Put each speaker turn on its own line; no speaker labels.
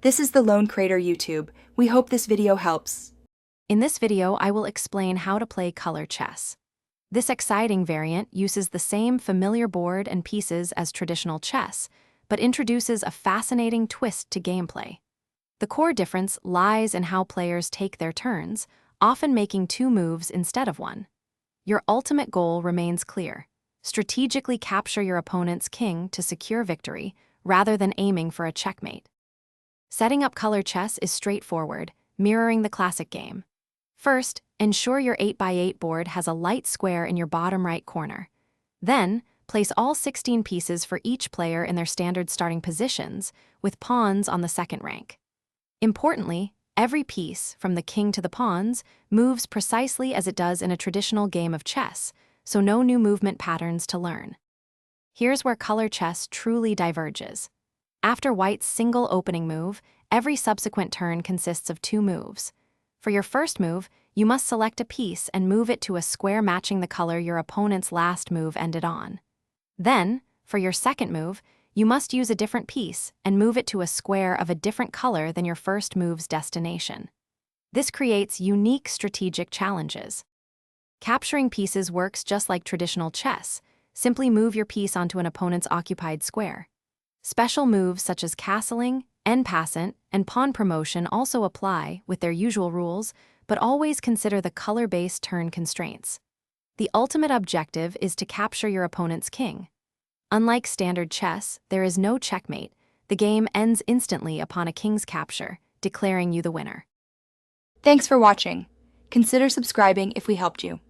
This is the Lone Crater YouTube. We hope this video helps.
In this video, I will explain how to play color chess. This exciting variant uses the same familiar board and pieces as traditional chess, but introduces a fascinating twist to gameplay. The core difference lies in how players take their turns, often making two moves instead of one. Your ultimate goal remains clear: strategically capture your opponent's king to secure victory, rather than aiming for a checkmate. Setting up color chess is straightforward, mirroring the classic game. First, ensure your 8x8 board has a light square in your bottom right corner. Then, place all 16 pieces for each player in their standard starting positions, with pawns on the second rank. Importantly, every piece, from the king to the pawns, moves precisely as it does in a traditional game of chess, so no new movement patterns to learn. Here's where color chess truly diverges. After white's single opening move, every subsequent turn consists of two moves. For your first move, you must select a piece and move it to a square matching the color your opponent's last move ended on. Then, for your second move, you must use a different piece and move it to a square of a different color than your first move's destination. This creates unique strategic challenges. Capturing pieces works just like traditional chess. Simply move your piece onto an opponent's occupied square. Special moves such as castling, en passant, and pawn promotion also apply with their usual rules, but always consider the color-based turn constraints. The ultimate objective is to capture your opponent's king. Unlike standard chess, there is no checkmate. The game ends instantly upon a king's capture, declaring you the winner.
Thanks for watching. Consider subscribing if we helped you.